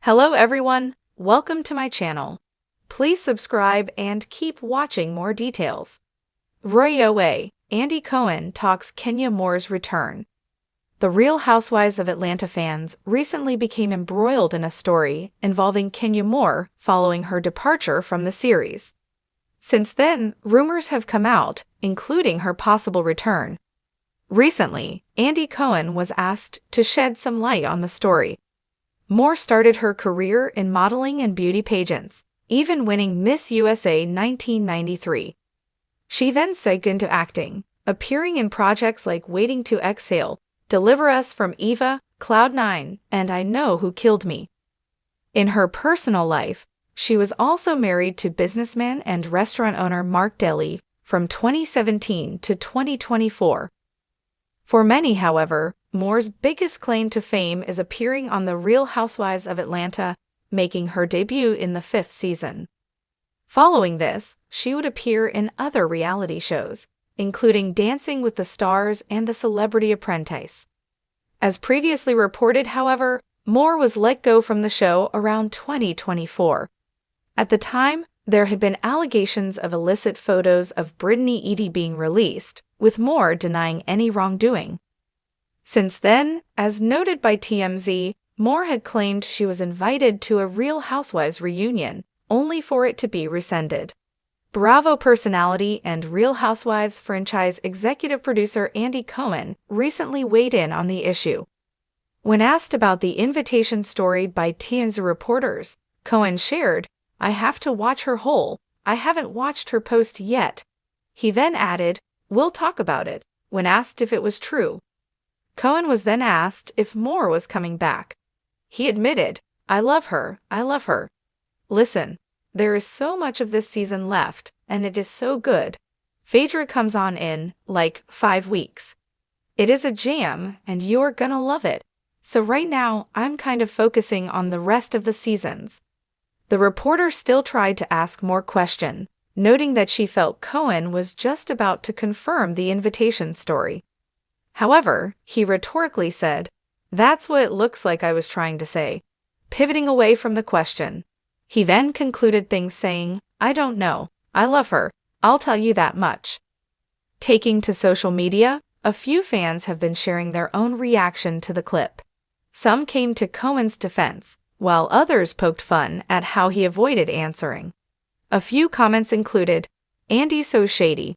Hello everyone, welcome to my channel. Please subscribe and keep watching more details. Awry, Andy Cohen talks Kenya Moore's return. The Real Housewives of Atlanta fans recently became embroiled in a story involving Kenya Moore following her departure from the series. Since then, rumors have come out, including her possible return. Recently, Andy Cohen was asked to shed some light on the story. Moore started her career in modeling and beauty pageants, even winning Miss USA 1993. She then segued into acting, appearing in projects like Waiting to Exhale, Deliver Us from Eva, Cloud9, and I Know Who Killed Me. In her personal life, she was also married to businessman and restaurant owner Mark Dely from 2017 to 2024. For many, however, Moore's biggest claim to fame is appearing on The Real Housewives of Atlanta, making her debut in the 5th season. Following this, she would appear in other reality shows, including Dancing with the Stars and The Celebrity Apprentice. As previously reported, however, Moore was let go from the show around 2024. At the time, there had been allegations of illicit photos of Brittany Edie being released, with Moore denying any wrongdoing. Since then, as noted by TMZ, Moore had claimed she was invited to a Real Housewives reunion, only for it to be rescinded. Bravo personality and Real Housewives franchise executive producer Andy Cohen recently weighed in on the issue. When asked about the invitation story by TMZ reporters, Cohen shared, "I have to watch her whole. I haven't watched her post yet." He then added, "We'll talk about it," when asked if it was true. Cohen was then asked if Moore was coming back. He admitted, I love her. Listen, there is so much of this season left, and it is so good. Phaedra comes on in, 5 weeks. It is a jam, and you're gonna love it. So right now, I'm kind of focusing on the rest of the seasons." The reporter still tried to ask more questions, noting that she felt Cohen was just about to confirm the invitation story. However, he rhetorically said, "That's what it looks like I was trying to say," pivoting away from the question. He then concluded things saying, "I don't know. I love her. I'll tell you that much." Taking to social media, a few fans have been sharing their own reaction to the clip. Some came to Cohen's defense, while others poked fun at how he avoided answering. A few comments included, "Andy's so shady.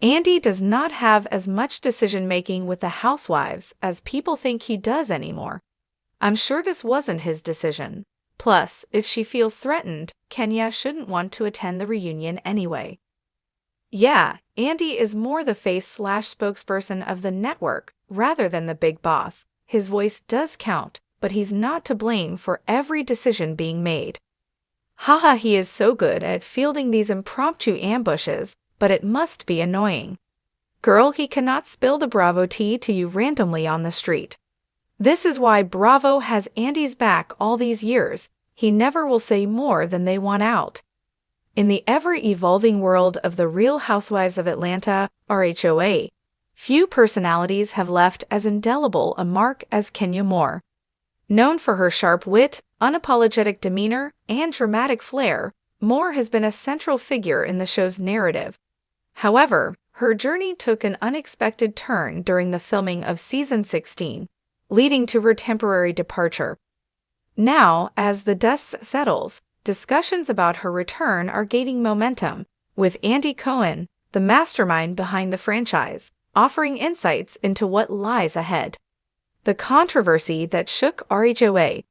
Andy does not have as much decision-making with the housewives as people think he does anymore. I'm sure this wasn't his decision. Plus, if she feels threatened, Kenya shouldn't want to attend the reunion anyway." Yeah, Andy is more the face/spokesperson of the network rather than the big boss. His voice does count, but he's not to blame for every decision being made. Haha, he is so good at fielding these impromptu ambushes, but it must be annoying. Girl, he cannot spill the Bravo tea to you randomly on the street. This is why Bravo has Andy's back all these years. He never will say more than they want out. In the ever-evolving world of the Real Housewives of Atlanta, RHOA, few personalities have left as indelible a mark as Kenya Moore. Known for her sharp wit, unapologetic demeanor, and dramatic flair, Moore has been a central figure in the show's narrative. However, her journey took an unexpected turn during the filming of Season 16, leading to her temporary departure. Now, as the dust settles, discussions about her return are gaining momentum, with Andy Cohen, the mastermind behind the franchise, offering insights into what lies ahead. The controversy that shook RHOA.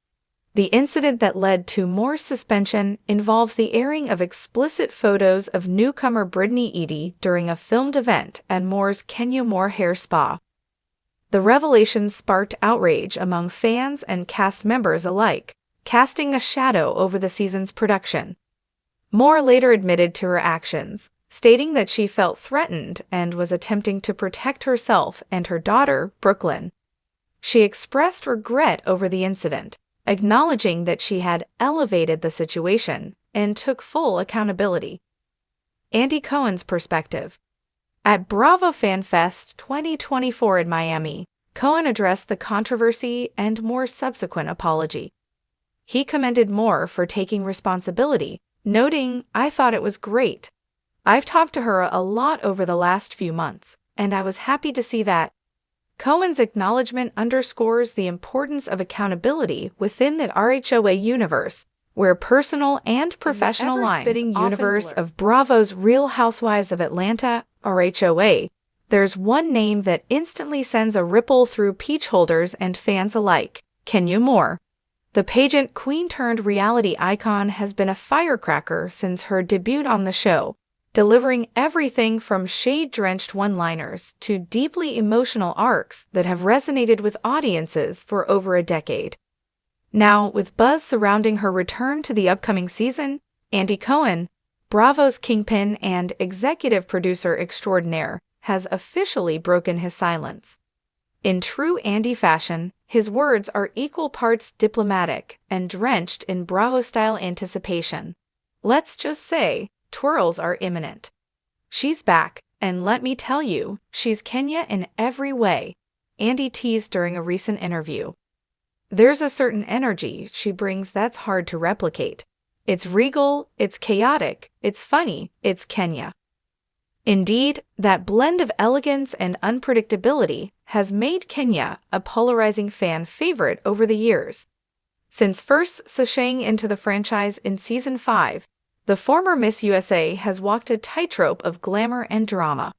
The incident that led to Moore's suspension involved the airing of explicit photos of newcomer Brittany Edie during a filmed event at Moore's Kenya Moore Hair Spa. The revelations sparked outrage among fans and cast members alike, casting a shadow over the season's production. Moore later admitted to her actions, stating that she felt threatened and was attempting to protect herself and her daughter, Brooklyn. She expressed regret over the incident, acknowledging that she had elevated the situation and took full accountability. Andy Cohen's perspective. At Bravo Fan Fest 2024 in Miami, Cohen addressed the controversy and Moore's subsequent apology. He commended Moore for taking responsibility, noting, "I thought it was great. I've talked to her a lot over the last few months, and I was happy to see that." Cohen's acknowledgement underscores the importance of accountability within the RHOA universe, where personal and professional lines often universe blur. Of Bravo's Real Housewives of Atlanta, RHOA, there's one name that instantly sends a ripple through peach holders and fans alike: Kenya Moore. The pageant queen-turned-reality icon has been a firecracker since her debut on the show, delivering everything from shade-drenched one-liners to deeply emotional arcs that have resonated with audiences for over a decade. Now, with buzz surrounding her return to the upcoming season, Andy Cohen, Bravo's kingpin and executive producer extraordinaire, has officially broken his silence. In true Andy fashion, his words are equal parts diplomatic and drenched in Bravo-style anticipation. "Let's just say, twirls are imminent. She's back, and let me tell you, she's Kenya in every way," Andy teased during a recent interview. "There's a certain energy she brings that's hard to replicate. It's regal, it's chaotic, it's funny, it's Kenya." Indeed, that blend of elegance and unpredictability has made Kenya a polarizing fan favorite over the years. Since first sashaying into the franchise in Season 5, the former Miss USA has walked a tightrope of glamour and drama.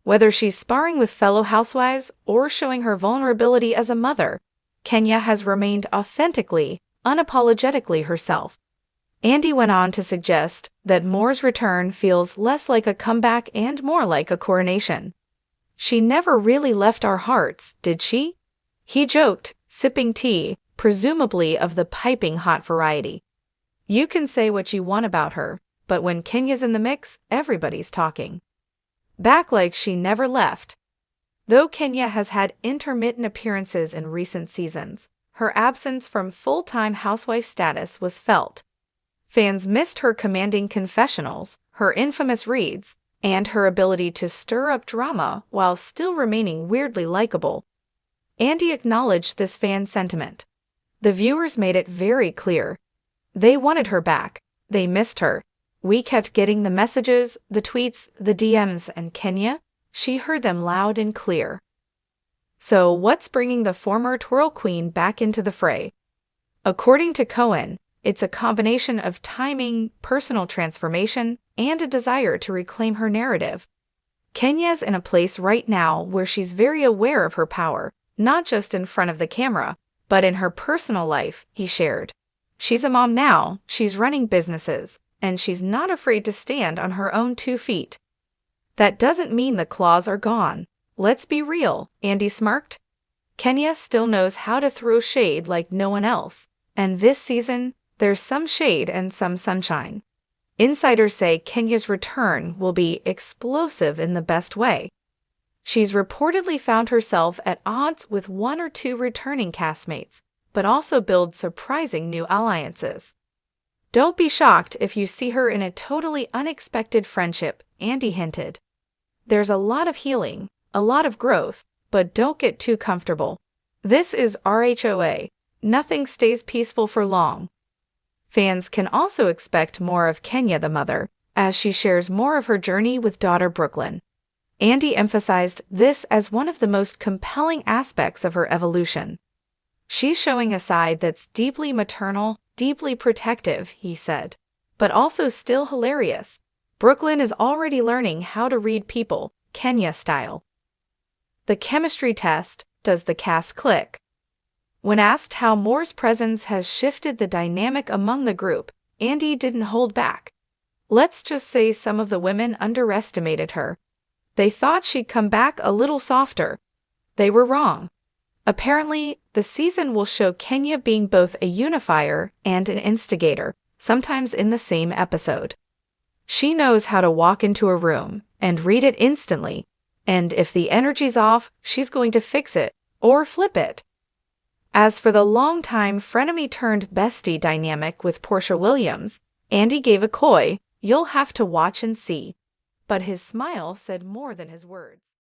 Whether she's sparring with fellow housewives or showing her vulnerability as a mother, Kenya has remained authentically, unapologetically herself. Andy went on to suggest that Moore's return feels less like a comeback and more like a coronation. "She never really left our hearts, did she?" he joked, sipping tea, presumably of the piping hot variety. "You can say what you want about her, but when Kenya's in the mix, everybody's talking. Back like she never left." Though Kenya has had intermittent appearances in recent seasons, her absence from full-time housewife status was felt. Fans missed her commanding confessionals, her infamous reads, and her ability to stir up drama while still remaining weirdly likable. Andy acknowledged this fan sentiment. "The viewers made it very clear. They wanted her back. They missed her. We kept getting the messages, the tweets, the DMs, and Kenya, she heard them loud and clear." So what's bringing the former twirl queen back into the fray? According to Cohen, it's a combination of timing, personal transformation, and a desire to reclaim her narrative. Kenya's in a place right now where she's very aware of her power, not just in front of the camera, but in her personal life, he shared. "She's a mom now, she's running businesses, and she's not afraid to stand on her own 2 feet. That doesn't mean the claws are gone. Let's be real," Andy smirked. "Kenya still knows how to throw shade like no one else, and this season, there's some shade and some sunshine." Insiders say Kenya's return will be explosive in the best way. She's reportedly found herself at odds with 1 or 2 returning castmates, but also builds surprising new alliances. "Don't be shocked if you see her in a totally unexpected friendship," Andy hinted. "There's a lot of healing, a lot of growth, but don't get too comfortable. This is RHOA. Nothing stays peaceful for long." Fans can also expect more of Kenya the mother, as she shares more of her journey with daughter Brooklyn. Andy emphasized this as one of the most compelling aspects of her evolution. "She's showing a side that's deeply maternal, deeply protective," he said, "but also still hilarious. Brooklyn is already learning how to read people, Kenya style." The chemistry test: does the cast click? When asked how Moore's presence has shifted the dynamic among the group, Andy didn't hold back. "Let's just say some of the women underestimated her. They thought she'd come back a little softer. They were wrong. Apparently, the season will show Kenya being both a unifier and an instigator, sometimes in the same episode. She knows how to walk into a room and read it instantly, and if the energy's off, she's going to fix it or flip it." As for the longtime frenemy-turned-bestie dynamic with Portia Williams, Andy gave a coy, "You'll have to watch and see." But his smile said more than his words.